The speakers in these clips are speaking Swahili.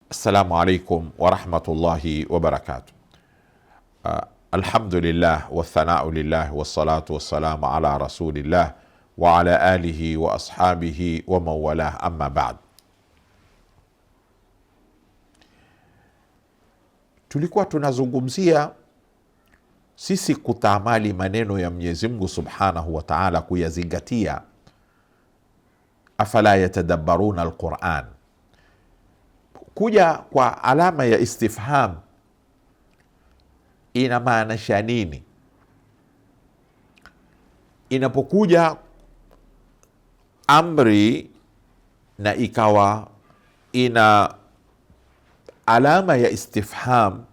Assalamu alaikum warahmatullahi wabarakatuh. Alhamdulillah wathanau lillah wassalatu wassalamu ala rasulillah wa ala alihi wa ashabihi wa mawalah, amma ba'd. Tulikuwa tunazungumzia sisi kutaamali maneno ya Mwenyezi Mungu subhanahu wa ta'ala, kuyazingatia. Afala yatadabbaruna alquran. Kuja kwa alama ya istifham inamaanisha nini? Inapokuja amri na ikawa ina alama ya istifham,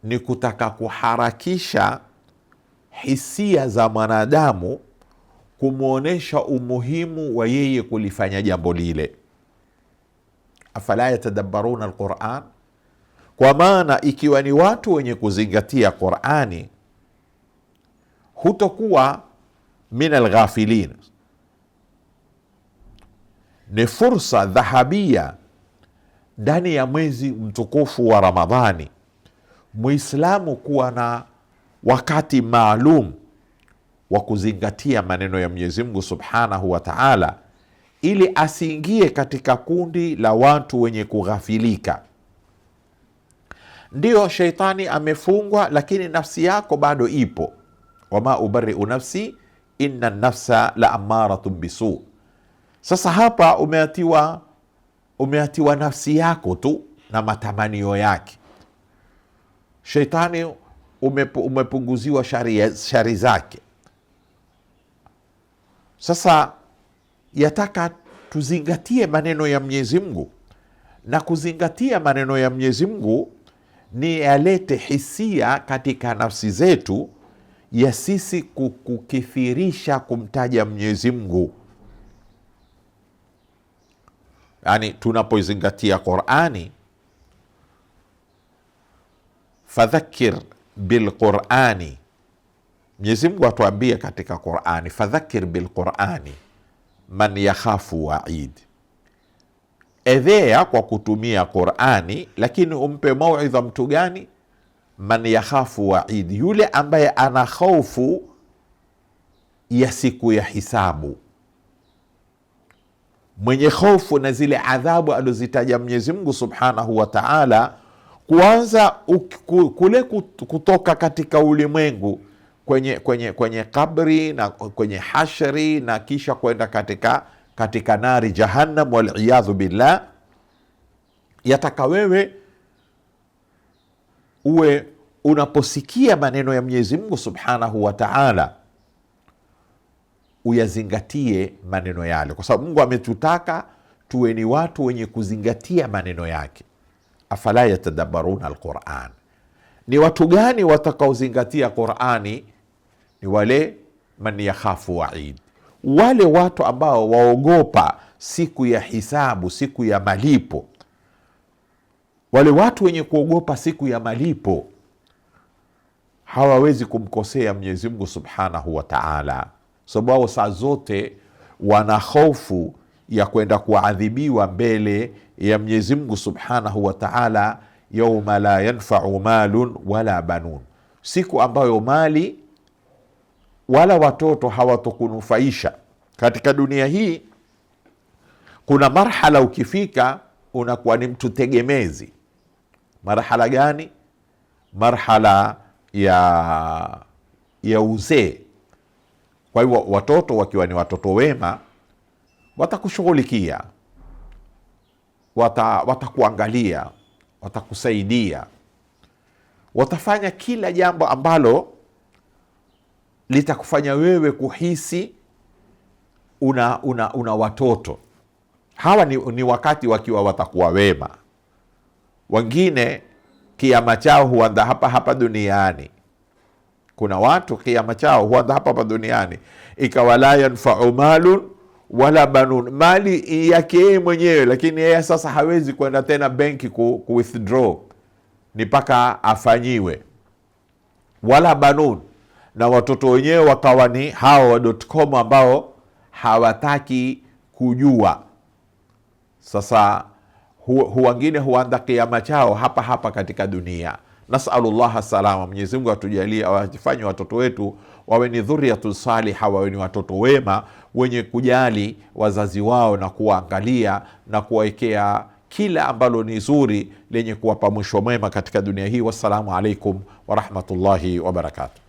ni kutaka kuharakisha hisia za mwanadamu, kumwonyesha umuhimu wa yeye kulifanya jambo lile. Afala yatadabbaruna alquran, kwa maana ikiwa ni watu wenye kuzingatia Qurani, hutokuwa min alghafilin. Ni fursa dhahabia ndani ya mwezi mtukufu wa Ramadhani, Muislamu kuwa na wakati maalum wa kuzingatia maneno ya Mwenyezi Mungu subhanahu wa ta'ala, ili asiingie katika kundi la watu wenye kughafilika. Ndio sheitani amefungwa, lakini nafsi yako bado ipo. Wama ubari'u nafsi inna nafsa la amaratun bisu. Sasa hapa umeatiwa nafsi yako tu na matamanio yake. Sheitani umepunguziwa shari zake. Sasa yataka tuzingatie maneno ya Mwenyezi Mungu, na kuzingatia maneno ya Mwenyezi Mungu ni yalete hisia katika nafsi zetu ya sisi kukithirisha kumtaja Mwenyezi Mungu. Yani tunapoizingatia Qur'ani, fadhakir bilqur'ani, Mwenyezi Mungu atuambia katika Qur'ani, fadhakir bilqur'ani man yakhafu wa'id. Edhea kwa kutumia Qur'ani, lakini umpe mauidha mtu gani? Man yakhafu wa'id, yule ambaye ana hofu ya siku ya hisabu, mwenye hofu na zile adhabu alizitaja Mwenyezi Mungu subhanahu wa ta'ala, kuanza kule kutoka katika ulimwengu kwenye kabri na kwenye hashri, na kisha kwenda katika nari jahannam, waliyadhu billah. Yataka wewe uwe unaposikia maneno ya Mwenyezi Mungu subhanahu wa ta'ala uyazingatie maneno yale, kwa sababu Mungu ametutaka tuwe ni watu wenye kuzingatia maneno yake. Afala yatadabbaruna alquran. Ni watu gani watakaozingatia Qurani? Ni wale man yakhafu wa'id, wale watu ambao waogopa siku ya hisabu, siku ya malipo. Wale watu wenye kuogopa siku ya malipo hawawezi kumkosea Mwenyezi Mungu subhanahu wa ta'ala, sababu saa zote wana hofu ya kwenda kuadhibiwa mbele ya Mwenyezi Mungu subhanahu wa ta'ala, yauma la yanfa'u malun wala banun, siku ambayo mali wala watoto hawatokunufaisha. Katika dunia hii kuna marhala ukifika unakuwa ni mtu tegemezi. Marhala gani? Marhala ya uzee. Kwa hivyo watoto wakiwa ni watoto wema, watakushughulikia, watakuangalia, watakusaidia, watafanya kila jambo ambalo litakufanya wewe kuhisi una watoto. Hawa ni wakati wakiwa watakuwa wema. Wengine kiama chao huanza hapa duniani. Kuna watu kiama chao huanza hapa duniani, ikawa la yanfa'u malun wala banun, mali yake yeye mwenyewe, lakini yeye sasa hawezi kwenda tena benki ku withdraw, ni mpaka afanyiwe. Wala banun, na watoto wenyewe wakawa ni hawa wa .com ambao hawataki kujua. Sasa wengine huanza kiama chao hapa hapa katika dunia. Nasalullah salama. Mwenyezi Mungu atujalie, awafanye watoto wetu wawe ni dhurriyatu saliha, wawe ni watoto wema wenye kujali wazazi wao na kuwaangalia na kuwawekea kila ambalo ni zuri lenye kuwapa mwisho mwema katika dunia hii. Wassalamu alaikum warahmatullahi wabarakatuh.